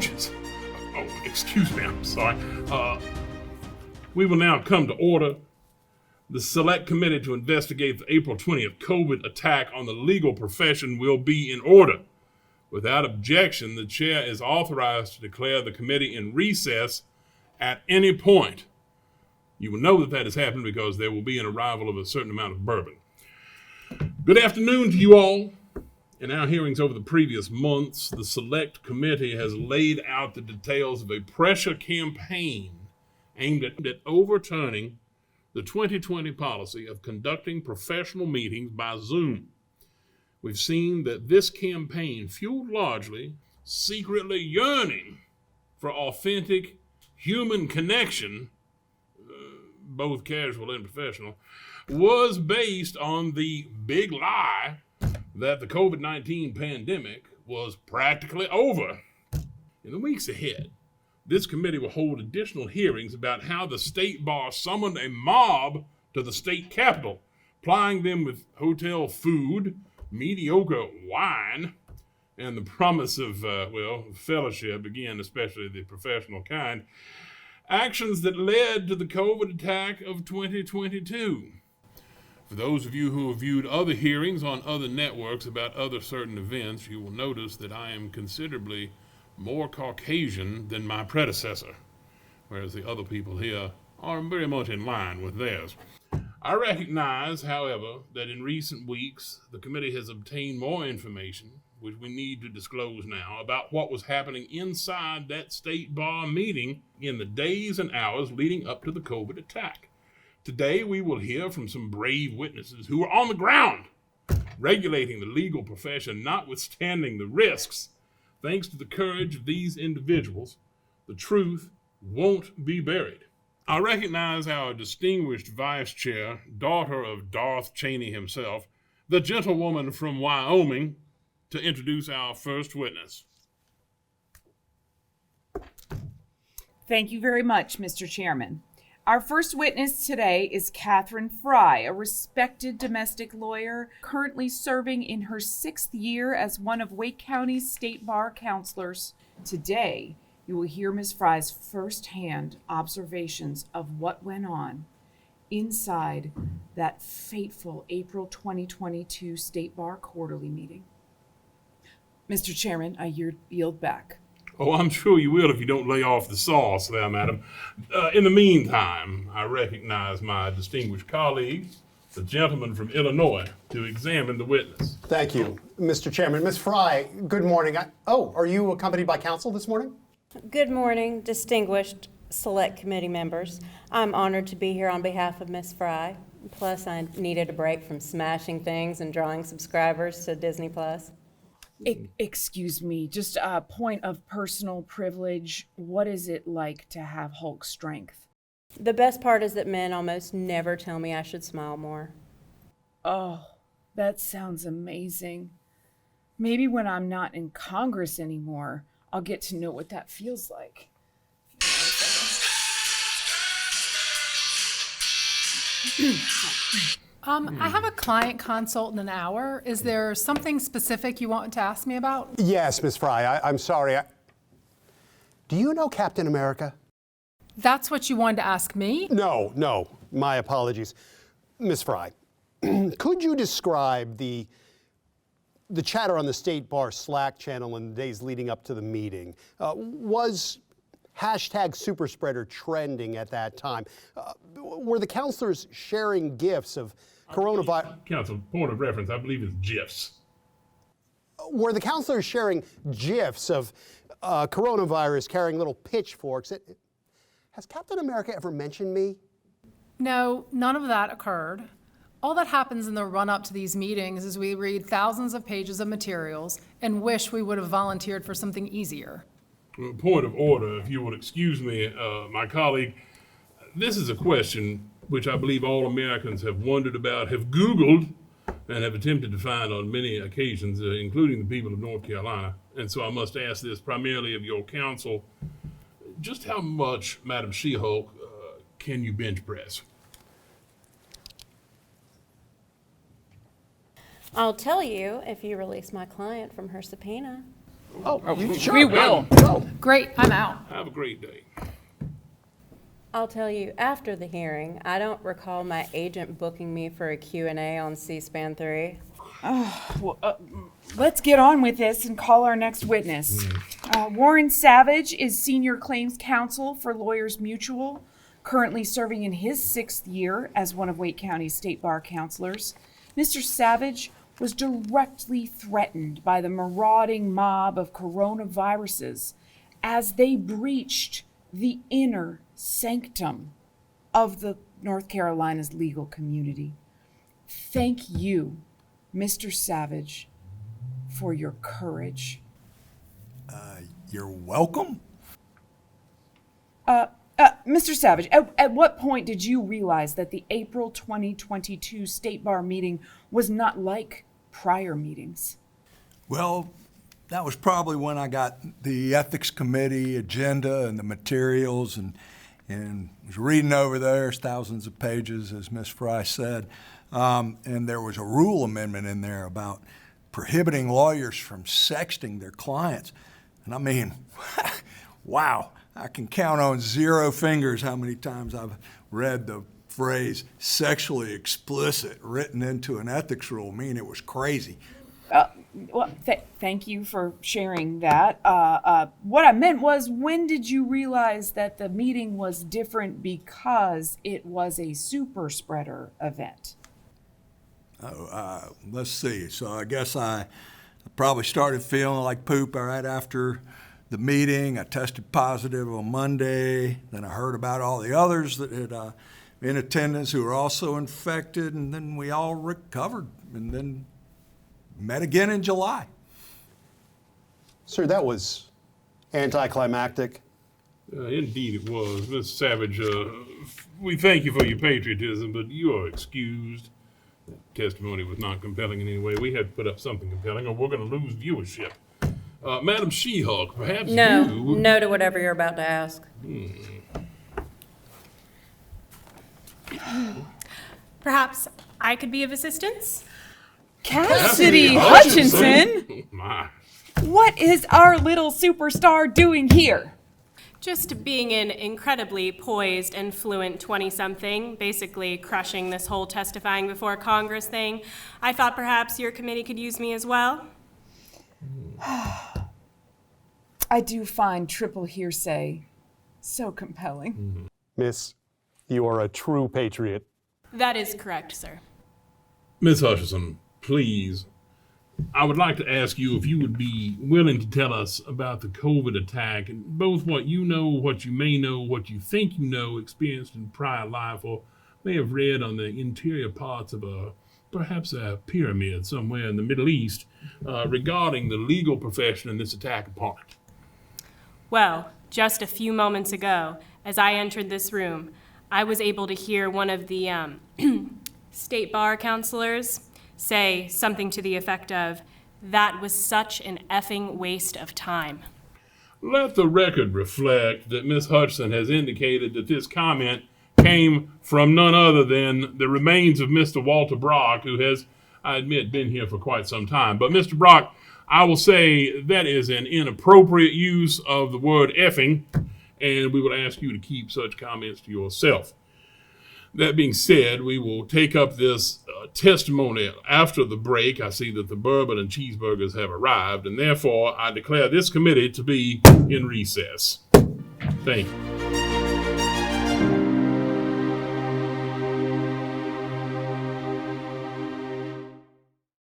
approaches. Oh, excuse me, I'm sorry. We will now come to order. The Select Committee to investigate the April 20th COVID attack on the legal profession will be in order. Without objection, the chair is authorized to declare the committee in recess at any point. You will know that has happened because there will be an arrival of a certain amount of bourbon. Good afternoon to you all. In our hearings over the previous months, the Select Committee has laid out the details of a pressure campaign aimed at overturning the 2020 policy of conducting professional meetings by Zoom. We've seen that this campaign, fueled largely, secretly yearning for authentic human connection, both casual and professional, was based on the big lie that the COVID-19 pandemic was practically over. In the weeks ahead, this committee will hold additional hearings about how the state bar summoned a mob to the state capitol, plying them with hotel food, mediocre wine, and the promise of, fellowship, again, especially the professional kind, actions that led to the COVID attack of 2022. For those of you who have viewed other hearings on other networks about other certain events, you will notice that I am considerably more Caucasian than my predecessor, whereas the other people here are very much in line with theirs. I recognize, however, that in recent weeks, the committee has obtained more information, which we need to disclose now, about what was happening inside that state bar meeting in the days and hours leading up to the COVID attack. Today, we will hear from some brave witnesses who are on the ground, regulating the legal profession, notwithstanding the risks. Thanks to the courage of these individuals, the truth won't be buried. I recognize our distinguished vice chair, daughter of Darth Cheney himself, the gentlewoman from Wyoming, to introduce our first witness. Thank you very much, Mr. Chairman. Our first witness today is Katherine Frye, a respected domestic lawyer currently serving in her 6th year as one of Wake County's state bar counselors. Today, you will hear Ms. Frye's firsthand observations of what went on inside that fateful April 2022 State Bar Quarterly meeting. Mr. Chairman, I yield back. Oh, I'm sure you will if you don't lay off the sauce there, madam. In the meantime, I recognize my distinguished colleague, the gentleman from Illinois, to examine the witness. Thank you, Mr. Chairman. Ms. Frye, good morning. Are you accompanied by counsel this morning? Good morning, distinguished Select Committee members. I'm honored to be here on behalf of Ms. Frye. Plus, I needed a break from smashing things and drawing subscribers to Disney+. Excuse me, just a point of personal privilege. What is it like to have Hulk strength? The best part is that men almost never tell me I should smile more. Oh, that sounds amazing. Maybe when I'm not in Congress anymore, I'll get to know what that feels like. I have a client consult in an hour. Is there something specific you want to ask me about? Yes, Ms. Frye. I'm sorry. Do you know Captain America? That's what you wanted to ask me? No. My apologies. Ms. Frye, could you describe the chatter on the State Bar Slack channel in the days leading up to the meeting? Was hashtag superspreader trending at that time? Were the counselors sharing gifs of coronavirus? Counsel, point of reference, I believe it's GIFs. Were the counselors sharing GIFs of coronavirus carrying little pitchforks? Has Captain America ever mentioned me? No, none of that occurred. All that happens in the run-up to these meetings is we read thousands of pages of materials and wish we would have volunteered for something easier. Point of order, if you will excuse me, my colleague. This is a question which I believe all Americans have wondered about, have Googled, and have attempted to find on many occasions, including the people of North Carolina. And so I must ask this primarily of your counsel. Just how much, Madam She-Hulk, can you bench press? I'll tell you if you release my client from her subpoena. Sure. We will. Great, I'm out. Have a great day. I'll tell you, after the hearing, I don't recall my agent booking me for a Q&A on C-SPAN 3. Well, let's get on with this and call our next witness. Warren Savage is Senior Claims Counsel for Lawyers Mutual, currently serving in his 6th year as one of Wake County's state bar counselors. Mr. Savage was directly threatened by the marauding mob of coronaviruses as they breached the inner sanctum of the North Carolina's legal community. Thank you, Mr. Savage, for your courage. You're welcome. Mr. Savage, at what point did you realize that the April 2022 State Bar meeting was not like prior meetings? Well, that was probably when I got the ethics committee agenda and the materials and was reading over theirs, thousands of pages, as Ms. Frye said. And there was a rule amendment in there about prohibiting lawyers from sexting their clients. And I mean, wow, I can count on 0 fingers how many times I've read the phrase sexually explicit written into an ethics rule. I mean, it was crazy. Thank you for sharing that. What I meant was, when did you realize that the meeting was different because it was a super spreader event? Let's see. So I guess I probably started feeling like poop right after the meeting. I tested positive on Monday. Then I heard about all the others that had in attendance who were also infected, and then we all recovered, and then met again in July. Sir, that was anticlimactic. Indeed it was. Mr. Savage, we thank you for your patriotism, but you are excused. Testimony was not compelling in any way. We had to put up something compelling or we're going to lose viewership. Madam She-Hulk, perhaps you... No to whatever you're about to ask. Perhaps I could be of assistance? Cassidy Hutchinson? My. What is our little superstar doing here? Just being an incredibly poised and fluent 20-something, basically crushing this whole testifying before Congress thing, I thought perhaps your committee could use me as well. I do find triple hearsay so compelling. Miss, you are a true patriot. That is correct, sir. Ms. Hutchinson, please, I would like to ask you if you would be willing to tell us about the COVID attack, and both what you know, what you may know, what you think you know, experienced in prior life, or may have read on the interior parts of perhaps a pyramid somewhere in the Middle East, regarding the legal profession and this attack upon it. Well, just a few moments ago, as I entered this room, I was able to hear one of the state bar counselors say something to the effect of, "That was such an effing waste of time." Let the record reflect that Ms. Hutchinson has indicated that this comment came from none other than the remains of Mr. Walter Brock, who has, I admit, been here for quite some time. But Mr. Brock, I will say that is an inappropriate use of the word effing, and we will ask you to keep such comments to yourself. That being said, we will take up this testimony after the break. I see that the bourbon and cheeseburgers have arrived, and therefore I declare this committee to be in recess. Thank you.